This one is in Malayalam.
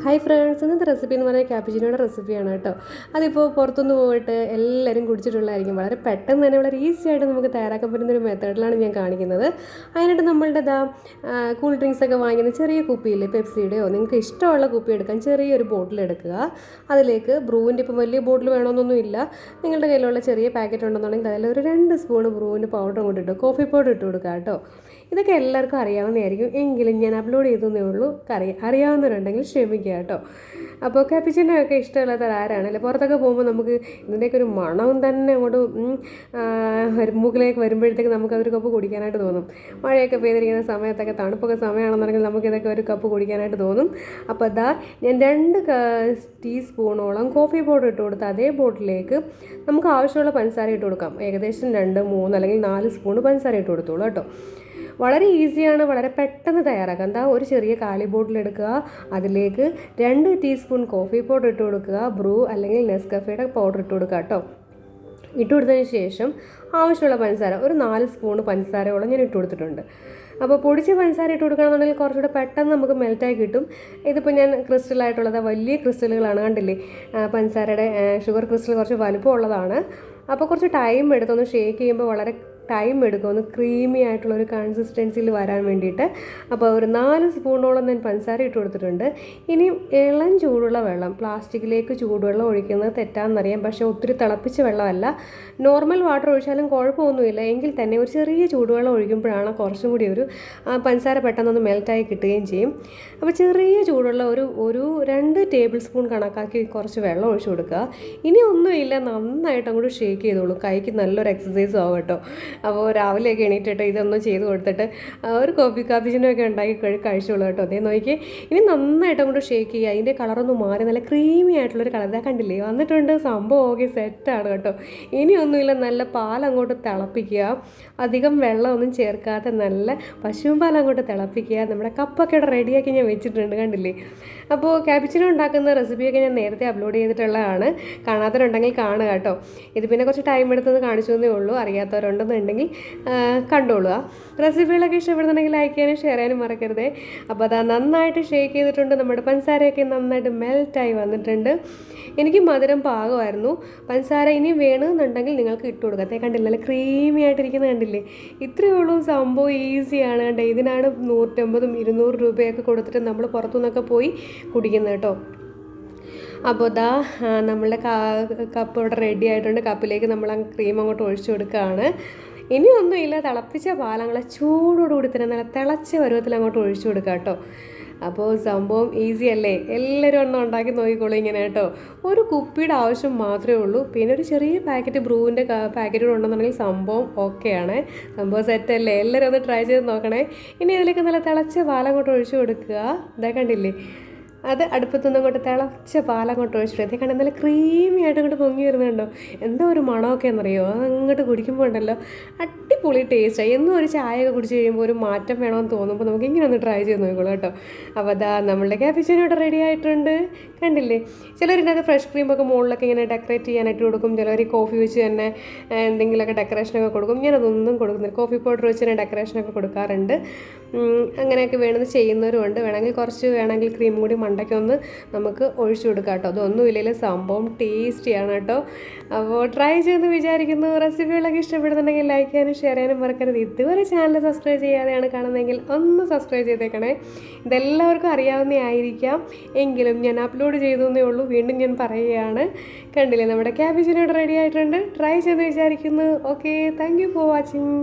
ഹായ് ഫ്രണ്ട്സ്, ഇന്നത്തെ റെസിപ്പി എന്ന് പറഞ്ഞാൽ ക്യാപിച്ചിനോയുടെ റെസിപ്പിയാണ് കേട്ടോ. അതിപ്പോൾ പുറത്തുനിന്ന് പോയിട്ട് എല്ലാവരും കുടിച്ചിട്ടുള്ളതായിരിക്കും. വളരെ പെട്ടെന്ന് തന്നെ വളരെ ഈസി ആയിട്ട് നമുക്ക് തയ്യാറാക്കാൻ പറ്റുന്ന ഒരു മെത്തേഡിലാണ് ഞാൻ കാണിക്കുന്നത്. അതിനായിട്ട് നമ്മളുടെ കൂൾ ഡ്രിങ്ക്സ് ഒക്കെ വാങ്ങിക്കുന്ന ചെറിയ കുപ്പിയിൽ പെപ്സിയുടെയോ നിങ്ങൾക്ക് ഇഷ്ടമുള്ള കുപ്പി എടുക്കാൻ ചെറിയൊരു ബോട്ടിൽ എടുക്കുക. അതിലേക്ക് ബ്രൂവിൻ്റെ ഇപ്പം വലിയ ബോട്ടിൽ വേണമെന്നൊന്നും ഇല്ല. നിങ്ങളുടെ കയ്യിലുള്ള ചെറിയ പാക്കറ്റ് ഉണ്ടെന്നുണ്ടെങ്കിൽ അതിൽ ഒരു 2 സ്പൂൺ ബ്രൂവിൻ്റെ പൗഡർ കൊണ്ടിട്ട് കോഫി പൗഡർ ഇട്ട് കൊടുക്കുക കേട്ടോ. ഇതൊക്കെ എല്ലാവർക്കും അറിയാവുന്നതായിരിക്കും, എങ്കിലും ഞാൻ അപ്ലോഡ് ചെയ്തേ ഉള്ളൂ. അറിയാവുന്നവരുണ്ടെങ്കിൽ ക്ഷമിക്കുക കേട്ടോ. അപ്പോൾ ക്യാപിച്ചിനൊക്കെ ഇഷ്ടമില്ലാത്ത ആരാണല്ലേ? പുറത്തൊക്കെ പോകുമ്പോൾ നമുക്ക് ഇതിൻ്റെയൊക്കെ ഒരു മണവും തന്നെ അങ്ങോട്ട് മൂക്കിലേക്ക് വരുമ്പോഴത്തേക്ക് നമുക്കതൊരു കപ്പ് കുടിക്കാനായിട്ട് തോന്നും. മഴയൊക്കെ പെയ്തിരിക്കുന്ന സമയത്തൊക്കെ തണുപ്പൊക്കെ സമയമാണെന്നുണ്ടെങ്കിൽ നമുക്കിതൊക്കെ ഒരു കപ്പ് കുടിക്കാനായിട്ട് തോന്നും. അപ്പോൾ ഞാൻ 2 ടീസ്പൂണോളം കോഫി പൗഡർ ഇട്ട് കൊടുത്ത് അതേ ബോട്ടിലേക്ക് നമുക്ക് ആവശ്യമുള്ള പഞ്ചസാര ഇട്ട് കൊടുക്കാം. ഏകദേശം 2, 3 അല്ലെങ്കിൽ 4 സ്പൂൺ പഞ്ചസാര ഇട്ട് കൊടുത്തോളൂ കേട്ടോ. വളരെ ഈസിയാണ്, വളരെ പെട്ടെന്ന് തയ്യാറാക്കാം. ഒരു ചെറിയ കാലി ബോട്ടിൽ എടുക്കുക, അതിലേക്ക് 2 ടീസ്പൂൺ കോഫി പൗഡർ ഇട്ട് കൊടുക്കുക, ബ്രൂ അല്ലെങ്കിൽ നെസ്കഫേയുടെ പൗഡർ ഇട്ട് കൊടുക്കുക കേട്ടോ. ഇട്ട് കൊടുത്തതിന് ശേഷം ആവശ്യമുള്ള പഞ്ചസാര ഒരു 4 സ്പൂൺ പഞ്ചസാരയോളം ഞാൻ ഇട്ട് കൊടുത്തിട്ടുണ്ട്. അപ്പോൾ പൊടിച്ച പഞ്ചസാര ഇട്ട് കൊടുക്കുകയാണെന്നുണ്ടെങ്കിൽ കുറച്ചുകൂടെ പെട്ടെന്ന് നമുക്ക് മെൽറ്റായി കിട്ടും. ഇതിപ്പോൾ ഞാൻ ക്രിസ്റ്റലായിട്ടുള്ളത് വലിയ ക്രിസ്റ്റലുകളാണ്, കണ്ടില്ലേ? പഞ്ചസാരയുടെ ഷുഗർ ക്രിസ്റ്റൽ കുറച്ച് വലുപ്പമുള്ളതാണ്. അപ്പോൾ കുറച്ച് ടൈം എടുത്തൊന്ന് ഷേക്ക് ചെയ്യുമ്പോൾ വളരെ ടൈം എടുക്കും ഒന്ന് ക്രീമി ആയിട്ടുള്ളൊരു കൺസിസ്റ്റൻസിയിൽ വരാൻ വേണ്ടിയിട്ട്. അപ്പോൾ ഒരു 4 സ്പൂണോളം ഞാൻ പഞ്ചസാര ഇട്ട് കൊടുത്തിട്ടുണ്ട്. ഇനി ഇളം ചൂടുള്ള വെള്ളം, പ്ലാസ്റ്റിക്കിലേക്ക് ചൂടുവെള്ളം ഒഴിക്കുന്നത് തെറ്റാണെന്നറിയാം, പക്ഷേ ഒത്തിരി തിളപ്പിച്ച വെള്ളമല്ല. നോർമൽ വാട്ടർ ഒഴിച്ചാലും കുഴപ്പമൊന്നുമില്ല, എങ്കിൽ തന്നെ ഒരു ചെറിയ ചൂടുവെള്ളം ഒഴിക്കുമ്പോഴാണ് കുറച്ചും കൂടി ഒരു പഞ്ചസാര പെട്ടെന്നൊന്ന് മെൽറ്റായി കിട്ടുകയും ചെയ്യും. അപ്പോൾ ചെറിയ ചൂടുള്ള ഒരു 2 ടേബിൾ സ്പൂൺ കണക്കാക്കി കുറച്ച് വെള്ളം ഒഴിച്ചു കൊടുക്കുക. ഇനി ഒന്നുമില്ല, നന്നായിട്ട് അങ്ങോട്ട് ഷേക്ക് ചെയ്തോളൂ. കൈക്ക് നല്ലൊരു എക്സസൈസും ആവും കേട്ടോ. അപ്പോൾ രാവിലെയൊക്കെ എണീറ്റിട്ട് ഇതൊന്നും ചെയ്ത് കൊടുത്തിട്ട് ഒരു കാപ്പിച്ചിനൊക്കെ ഉണ്ടാക്കി കഴിച്ചോളൂ കേട്ടോ. അതേ നോക്കി ഇനി നന്നായിട്ട് അങ്ങോട്ട് ഷേക്ക് ചെയ്യുക. അതിൻ്റെ കളറൊന്നും മാറി നല്ല ക്രീമി ആയിട്ടുള്ളൊരു കളർ കണ്ടില്ലേ വന്നിട്ടുണ്ട്. സംഭവം ഓക്കെ, സെറ്റാണ് കേട്ടോ. ഇനിയൊന്നുമില്ല, നല്ല പാലങ്ങോട്ട് തിളപ്പിക്കുക. അധികം വെള്ളമൊന്നും ചേർക്കാതെ നല്ല പശുവും പാൽ അങ്ങോട്ട് തിളപ്പിക്കുക. നമ്മുടെ കപ്പൊക്കെ റെഡിയാക്കി ഞാൻ വെച്ചിട്ടുണ്ട്, കണ്ടില്ലേ? അപ്പോൾ ക്യാപിച്ചിനോ ഉണ്ടാക്കുന്ന റെസിപ്പിയൊക്കെ ഞാൻ നേരത്തെ അപ്ലോഡ് ചെയ്തിട്ടുള്ളതാണ്. കാണാത്തവരുണ്ടെങ്കിൽ കാണുക കേട്ടോ. ഇത് പിന്നെ കുറച്ച് ടൈം എടുത്തെന്ന് കാണിച്ചു എന്നേ ഉള്ളൂ. അറിയാത്തവരുണ്ടെന്നുണ്ടെങ്കിൽ കണ്ടോളുക. റെസിപ്പികളൊക്കെ ഇഷ്ടപ്പെടുന്നുണ്ടെങ്കിൽ ലൈക്ക് ചെയ്യാനും ഷെയർ ചെയ്യാനും മറക്കരുതേ. അപ്പോൾ നന്നായിട്ട് ഷേക്ക് ചെയ്തിട്ടുണ്ട്. നമ്മുടെ പഞ്ചസാരയൊക്കെ നന്നായിട്ട് മെൽറ്റായി വന്നിട്ടുണ്ട്. എനിക്ക് മധുരം പാകമായിരുന്നു. പഞ്ചസാര ഇനി വേണമെന്നുണ്ടെങ്കിൽ നിങ്ങൾക്ക് ഇട്ട് കൊടുക്കത്തേ. കണ്ടില്ല, നല്ല ക്രീമി ആയിട്ടിരിക്കുന്നത് കണ്ടില്ലേ? ഇത്രയേ ഉള്ളൂ, സംഭവം ഈസിയാണ്. കണ്ടേ, ഇതിനാണ് 150, 200 രൂപയൊക്കെ കൊടുത്തിട്ട് നമ്മൾ പുറത്തുനിന്നൊക്കെ പോയി കുടിക്കുന്നത് കേട്ടോ. അപ്പോൾ നമ്മളുടെ കപ്പ് ഇവിടെ റെഡി ആയിട്ടുണ്ട്. കപ്പിലേക്ക് നമ്മൾ ആ ക്രീം അങ്ങോട്ട് ഒഴിച്ചു കൊടുക്കുകയാണ്. ഇനിയൊന്നുമില്ല, തിളപ്പിച്ച പാലങ്ങളെ ചൂടോടുകൂടി തന്നെ നല്ല തിളച്ച പരുവത്തിൽ അങ്ങോട്ട് ഒഴിച്ചു കൊടുക്കുക കേട്ടോ. അപ്പോൾ സംഭവം ഈസി അല്ലേ? എല്ലാവരും ഒന്നും ഉണ്ടാക്കി നോക്കിക്കോളൂ ഇങ്ങനെ കേട്ടോ. ഒരു കുപ്പിയുടെ ആവശ്യം മാത്രമേ ഉള്ളൂ. പിന്നെ ഒരു ചെറിയ പാക്കറ്റ് ബ്രൂവിൻ്റെ പാക്കറ്റ് കൂടെ ഉണ്ടെന്നുണ്ടെങ്കിൽ സംഭവം ഓക്കെയാണ്. സംഭവം സെറ്റല്ലേ? എല്ലാവരും ഒന്ന് ട്രൈ ചെയ്ത് നോക്കണേ. ഇനി ഇതിലേക്ക് നല്ല തിളച്ച പാലങ്ങോട്ട് ഒഴിച്ചു കൊടുക്കുക. ഇതാ കണ്ടില്ലേ? അത് അടുപ്പത്തുനിന്ന് അങ്ങോട്ട് തിളച്ച പാലങ്ങോട്ട് ഒഴിച്ചിട്ട് അതേ കണ്ട് നല്ല ക്രീമി ആയിട്ട് അങ്ങോട്ട് പൊങ്ങി വരുന്നുണ്ടോ? എന്തോ ഒരു മണമൊക്കെ എന്നറിയോ? അത് അങ്ങോട്ട് കുടിക്കുമ്പോൾ ഉണ്ടല്ലോ അടിപൊളി ടേസ്റ്റായി. എന്നും ഒരു ചായയൊക്കെ കുടിച്ച് കഴിയുമ്പോൾ ഒരു മാറ്റം വേണമെന്ന് തോന്നുമ്പോൾ നമുക്ക് ഇങ്ങനെ ഒന്ന് ട്രൈ ചെയ്ത് നോക്കിക്കോളൂ കേട്ടോ. അപ്പോൾ നമ്മളുടെ ക്യാപിച്ചിനോ ഇവിടെ റെഡി ആയിട്ടുണ്ട്, കണ്ടില്ലേ? ചിലരിൻ്റെ ഫ്രഷ് ക്രീമൊക്കെ മുകളിലൊക്കെ ഇങ്ങനെ ഡെക്കറേറ്റ് ചെയ്യാനായിട്ട് കൊടുക്കും. ചിലർ കോഫി വെച്ച് തന്നെ എന്തെങ്കിലുമൊക്കെ ഡെക്കറേഷനൊക്കെ കൊടുക്കും. ഞാനതൊന്നും കൊടുക്കുന്നില്ല. കോഫി പൗഡർ വെച്ച് തന്നെ ഡെക്കറേഷനൊക്കെ കൊടുക്കാറുണ്ട്. അങ്ങനെയൊക്കെ വേണമെന്ന് ചെയ്യുന്നവരുമുണ്ട്. വേണമെങ്കിൽ ക്രീം കൂടി മണ്ടയ്ക്കൊന്ന് നമുക്ക് ഒഴിച്ചു കൊടുക്കാം കേട്ടോ. അതൊന്നും ഇല്ലെങ്കിൽ സംഭവം ടേസ്റ്റിയാണ് കേട്ടോ. അപ്പോൾ ട്രൈ ചെയ്യുമെന്ന് വിചാരിക്കുന്നു. റെസിപ്പികളൊക്കെ ഇഷ്ടപ്പെടുന്നുണ്ടെങ്കിൽ ലൈക്ക് ചെയ്യാനും ഷെയർ ചെയ്യാനും മറക്കരുത്. ഇതുവരെ ചാനൽ സബ്സ്ക്രൈബ് ചെയ്യാതെയാണ് കാണുന്നതെങ്കിൽ ഒന്ന് സബ്സ്ക്രൈബ് ചെയ്തേക്കണേ. ഇതെല്ലാവർക്കും അറിയാവുന്നതായിരിക്കാം, എങ്കിലും ഞാൻ അപ്ലോഡ് ചെയ്തേ ഉള്ളൂ. വീണ്ടും ഞാൻ പറയുകയാണ്. കണ്ടില്ലേ, നമ്മുടെ ക്യാപിച്ചിനോ റെഡി ആയിട്ടുണ്ട്. ട്രൈ ചെയ്തെന്ന് വിചാരിക്കുന്നു. Okay, thank you for watching.